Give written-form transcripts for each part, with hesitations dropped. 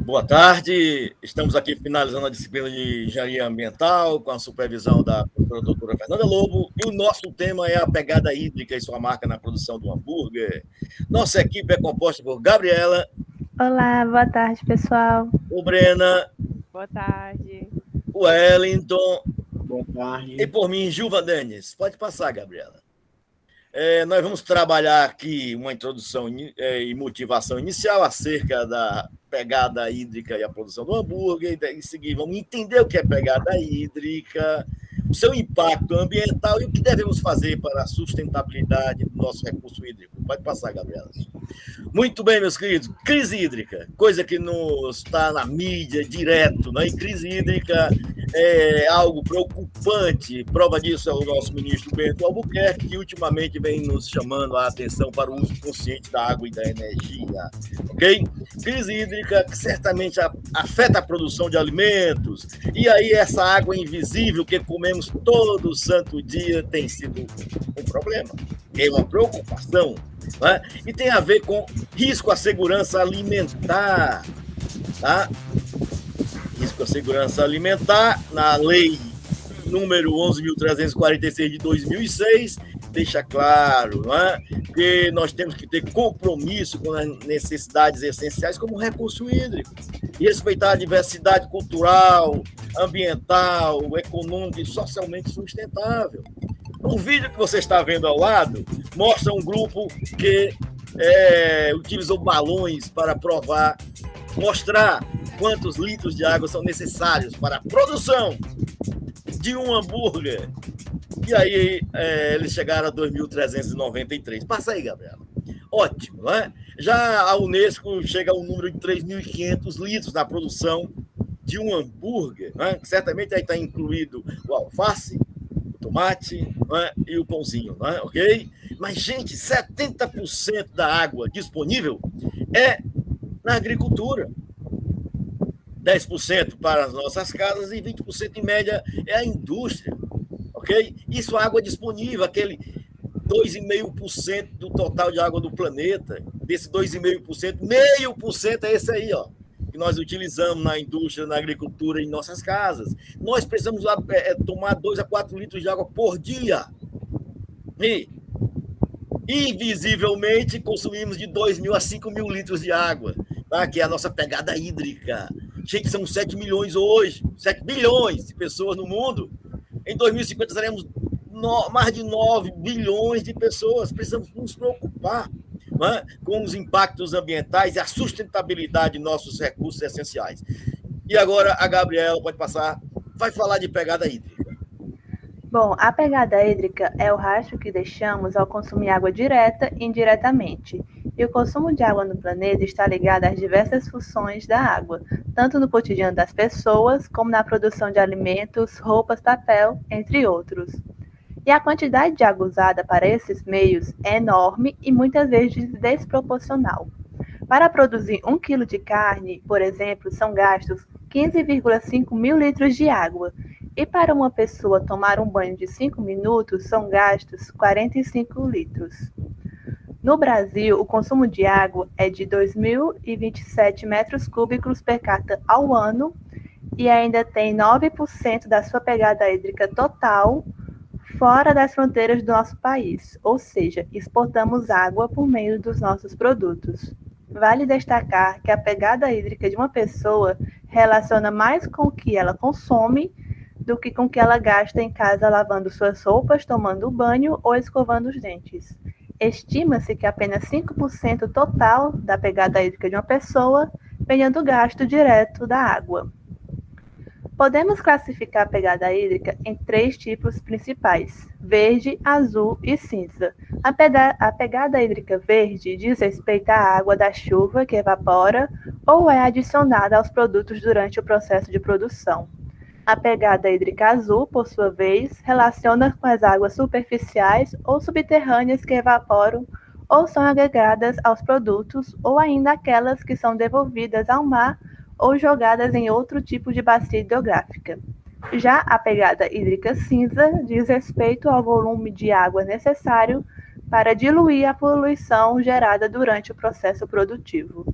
Boa tarde, estamos aqui finalizando a disciplina de Engenharia Ambiental com a supervisão da doutora Fernanda Lobo e o nosso tema é a pegada hídrica e sua marca na produção do hambúrguer. Nossa equipe é composta por Gabriela, Olá, boa tarde, pessoal. o Brena, Boa tarde. o Wellington Boa e tarde. por mim, Gilva Denis. Pode passar, Gabriela. Nós vamos trabalhar aqui uma introdução e motivação inicial acerca da pegada hídrica e a produção do hambúrguer, e em seguida vamos entender o que é pegada hídrica, o seu impacto ambiental e o que devemos fazer para a sustentabilidade do nosso recurso hídrico. Pode passar, Gabriela. Muito bem, meus queridos. Crise hídrica, coisa que não está na mídia direto, né? E crise hídrica é algo preocupante. Prova disso é o nosso ministro Bento Albuquerque, que ultimamente vem nos chamando a atenção para o uso consciente da água e da energia. Ok? Crise hídrica que certamente afeta a produção de alimentos. E aí essa água invisível que comemos todo santo dia tem sido um problema. É uma preocupação. Né? E tem a ver com risco à segurança alimentar. Tá? Risco à segurança alimentar, na lei número 11.346 de 2006, deixa claro, não é? Que nós temos que ter compromisso com as necessidades essenciais como o recurso hídrico e respeitar a diversidade cultural, ambiental, econômica e socialmente sustentável. O vídeo que você está vendo ao lado mostra um grupo que utilizou balões para mostrar quantos litros de água são necessários para a produção de um hambúrguer. E aí eles chegaram a 2.393. Passa aí, Gabriela. Ótimo, né? Já a Unesco chega ao número de 3.500 litros na produção de um hambúrguer. Né? Certamente aí está incluído o alface, o tomate, né? E o pãozinho, né? Ok? Mas, gente, 70% da água disponível é na agricultura. 10% para as nossas casas e 20% em média é a indústria, ok? Isso é água disponível, aquele 2,5% do total de água do planeta. Desse 2,5%, 0,5% é esse aí, ó, que nós utilizamos na indústria, na agricultura, em nossas casas. Nós precisamos tomar 2 a 4 litros de água por dia. E, invisivelmente, consumimos de 2.000 a 5.000 litros de água, tá? Que é a nossa pegada hídrica. Gente, são 7 milhões hoje, 7 bilhões de pessoas no mundo. Em 2050 seremos mais de 9 bilhões de pessoas. Precisamos nos preocupar, né, com os impactos ambientais e a sustentabilidade de nossos recursos essenciais. E agora a Gabriela pode passar, vai falar de pegada hídrica. Bom, a pegada hídrica é o rastro que deixamos ao consumir água direta e indiretamente. E o consumo de água no planeta está ligado às diversas funções da água, tanto no cotidiano das pessoas, como na produção de alimentos, roupas, papel, entre outros. E a quantidade de água usada para esses meios é enorme e muitas vezes desproporcional. Para produzir 1 quilo de carne, por exemplo, são gastos 15,5 mil litros de água. E para uma pessoa tomar um banho de 5 minutos, são gastos 45 litros. No Brasil, o consumo de água é de 2.027 metros cúbicos per capita ao ano e ainda tem 9% da sua pegada hídrica total fora das fronteiras do nosso país, ou seja, exportamos água por meio dos nossos produtos. Vale destacar que a pegada hídrica de uma pessoa relaciona mais com o que ela consome do que com o que ela gasta em casa lavando suas roupas, tomando banho ou escovando os dentes. Estima-se que apenas 5% total da pegada hídrica de uma pessoa venha do gasto direto da água. Podemos classificar a pegada hídrica em 3 tipos principais: verde, azul e cinza. A pegada hídrica verde diz respeito à água da chuva que evapora ou é adicionada aos produtos durante o processo de produção. A pegada hídrica azul, por sua vez, relaciona com as águas superficiais ou subterrâneas que evaporam ou são agregadas aos produtos, ou ainda aquelas que são devolvidas ao mar ou jogadas em outro tipo de bacia hidrográfica. Já a pegada hídrica cinza diz respeito ao volume de água necessário para diluir a poluição gerada durante o processo produtivo.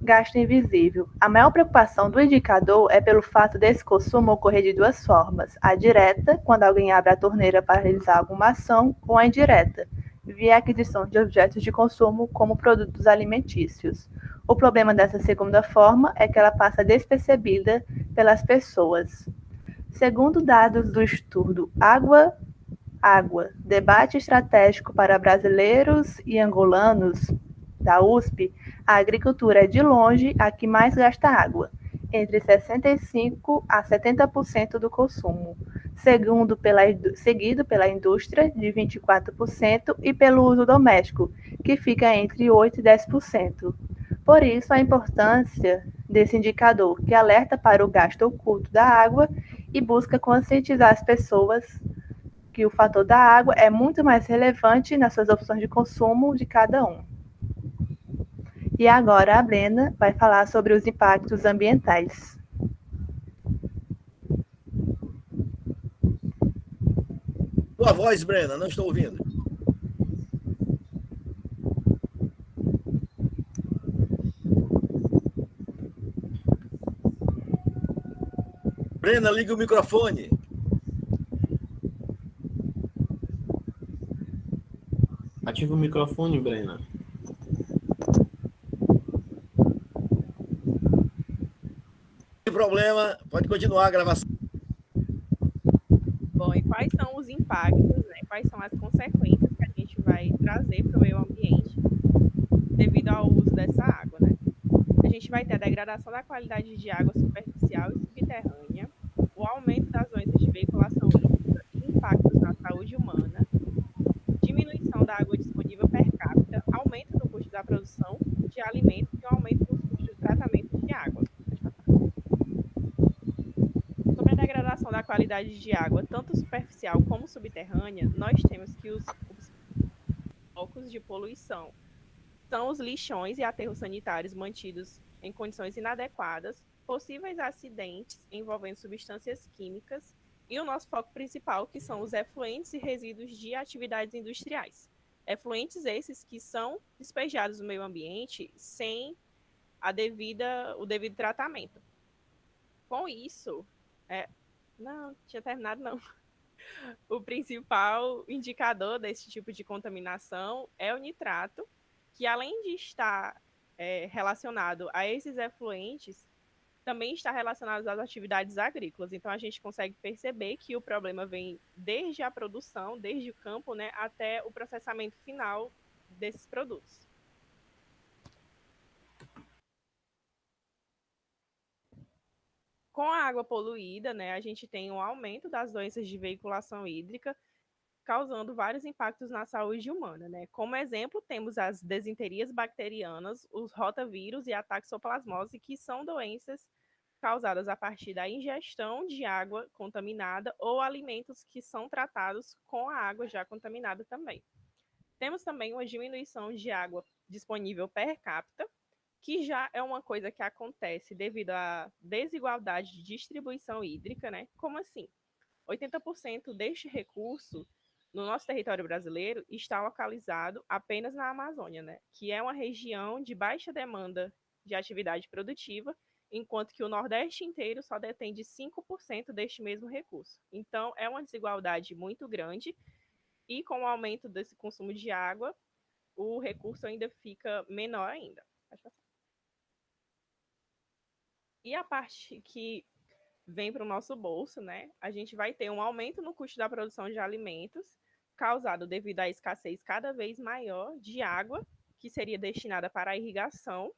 gasto invisível. A maior preocupação do indicador é pelo fato desse consumo ocorrer de duas formas: a direta, quando alguém abre a torneira para realizar alguma ação, ou a indireta, via aquisição de objetos de consumo como produtos alimentícios. O problema dessa segunda forma é que ela passa despercebida pelas pessoas. Segundo dados do estudo Água, debate estratégico para brasileiros e angolanos, da USP, a agricultura é de longe a que mais gasta água, entre 65% a 70% do consumo, seguido pela indústria, de 24%, e pelo uso doméstico, que fica entre 8% e 10%. Por isso, a importância desse indicador, que alerta para o gasto oculto da água e busca conscientizar as pessoas que o fator da água é muito mais relevante nas suas opções de consumo de cada um. E agora a Brena vai falar sobre os impactos ambientais. Tua voz, Brena, não estou ouvindo. Brena, liga o microfone. Ativa o microfone, Brena. Sem problema, pode continuar a gravação. Bom, e quais são os impactos, né? Quais são as consequências que a gente vai trazer para o meio ambiente devido ao uso dessa água, né? A gente vai ter a degradação da qualidade de água superficial e subterrânea, o aumento das doenças de veiculação hídrica e impactos na saúde humana, diminuição da água disponível per capita, aumento no custo da produção de alimentos e um aumento nos custos de tratamento de água. Sobre a degradação da qualidade de água, tanto superficial como subterrânea, nós temos que os focos de poluição são os lixões e aterros sanitários mantidos em condições inadequadas, possíveis acidentes envolvendo substâncias químicas e o nosso foco principal, que são os efluentes e resíduos de atividades industriais. Efluentes esses que são despejados no meio ambiente sem o devido tratamento. Com isso, não tinha terminado não. O principal indicador desse tipo de contaminação é o nitrato, que além de estar relacionado a esses efluentes, também está relacionado às atividades agrícolas. Então, a gente consegue perceber que o problema vem desde a produção, desde o campo, né, até o processamento final desses produtos. Com a água poluída, né, a gente tem um aumento das doenças de veiculação hídrica, causando vários impactos na saúde humana, né? Como exemplo, temos as desinterias bacterianas, os rotavírus e a taxoplasmose, que são doenças causadas a partir da ingestão de água contaminada ou alimentos que são tratados com a água já contaminada também. Temos também uma diminuição de água disponível per capita, que já é uma coisa que acontece devido à desigualdade de distribuição hídrica, né? Como assim? 80% deste recurso no nosso território brasileiro está localizado apenas na Amazônia, né? Que é uma região de baixa demanda de atividade produtiva, enquanto que o Nordeste inteiro só detém de 5% deste mesmo recurso. Então, é uma desigualdade muito grande e com o aumento desse consumo de água, o recurso ainda fica menor ainda. E a parte que vem para o nosso bolso, né? A gente vai ter um aumento no custo da produção de alimentos, causado devido à escassez cada vez maior de água, que seria destinada para a irrigação,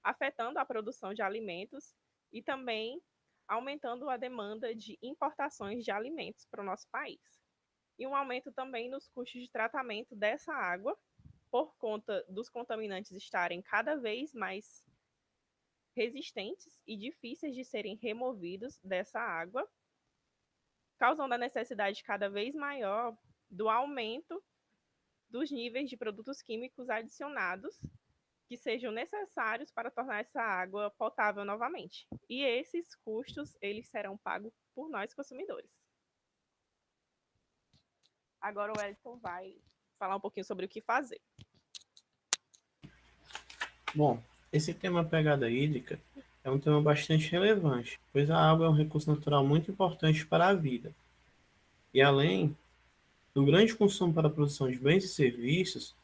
afetando a produção de alimentos e também aumentando a demanda de importações de alimentos para o nosso país. E um aumento também nos custos de tratamento dessa água, por conta dos contaminantes estarem cada vez mais resistentes e difíceis de serem removidos dessa água, causando a necessidade cada vez maior do aumento dos níveis de produtos químicos adicionados que sejam necessários para tornar essa água potável novamente. E esses custos, eles serão pagos por nós consumidores. Agora o Wellington vai falar um pouquinho sobre o que fazer. Bom, Esse tema pegada hídrica é um tema bastante relevante, pois a água é um recurso natural muito importante para a vida. E além do grande consumo para a produção de bens e serviços,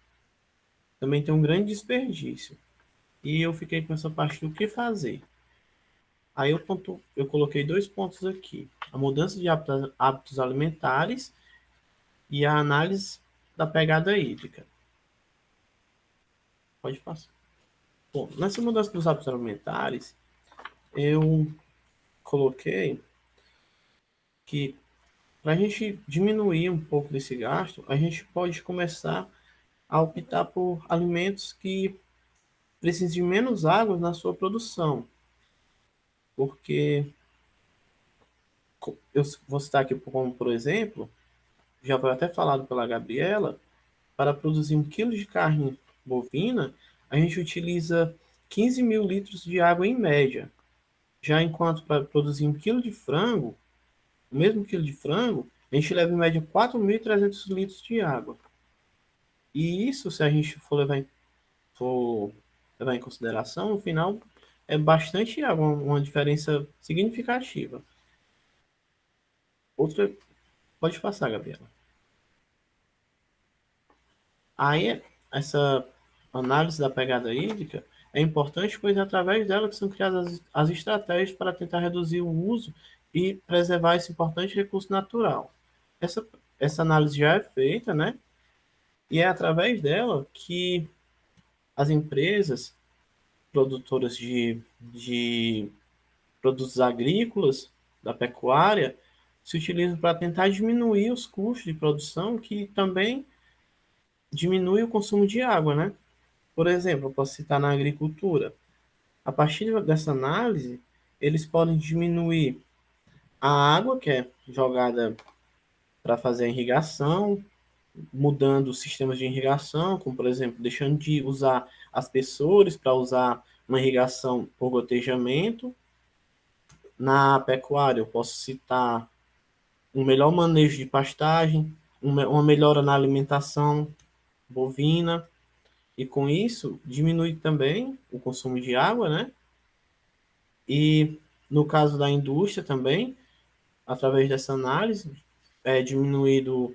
também tem um grande desperdício. E eu fiquei com essa parte do que fazer. Aí eu coloquei 2 pontos aqui: a mudança de hábitos alimentares e a análise da pegada hídrica. Pode passar. Bom, nessa mudança dos hábitos alimentares, eu coloquei que para a gente diminuir um pouco desse gasto, a gente pode começar a optar por alimentos que precisam de menos água na sua produção, porque eu vou citar aqui como, por exemplo, já foi até falado pela Gabriela, para produzir 1 quilo de carne bovina, a gente utiliza 15 mil litros de água em média. Já enquanto para produzir 1 quilo de frango, o mesmo quilo de frango, a gente leva em média 4.300 litros de água. E isso, se a gente for levar em consideração, no final é bastante água, uma diferença significativa. Outra, pode passar, Gabriela. Aí, essa análise da pegada hídrica é importante, pois é através dela que são criadas as estratégias para tentar reduzir o uso e preservar esse importante recurso natural. Essa, essa análise já é feita, né? E é através dela que as empresas produtoras de produtos agrícolas, da pecuária, se utilizam para tentar diminuir os custos de produção, que também diminui o consumo de água, né? Por exemplo, eu posso citar na agricultura. A partir dessa análise, eles podem diminuir a água que é jogada para fazer a irrigação, mudando os sistemas de irrigação, como por exemplo, deixando de usar aspersores para usar uma irrigação por gotejamento. Na pecuária, eu posso citar um melhor manejo de pastagem, uma melhora na alimentação bovina, e com isso diminui também o consumo de água, né? E no caso da indústria também, através dessa análise, é diminuído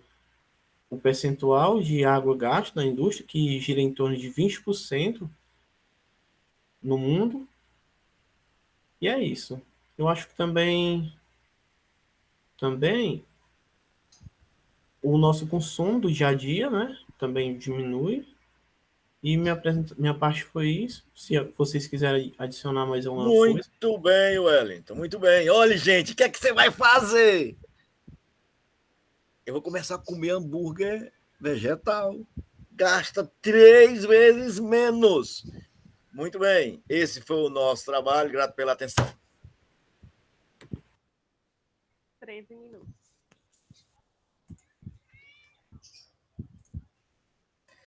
o percentual de água gasta na indústria, que gira em torno de 20% no mundo, e é isso. Eu acho que também o nosso consumo do dia a dia, né, também diminui. E minha parte foi isso. Se vocês quiserem adicionar mais alguma coisa. Muito bem, Wellington, muito bem. Olha, gente, o que é que você vai fazer? Eu vou começar a comer hambúrguer vegetal. Gasta 3 vezes menos. Muito bem, esse foi o nosso trabalho. Grato pela atenção. 13 minutos.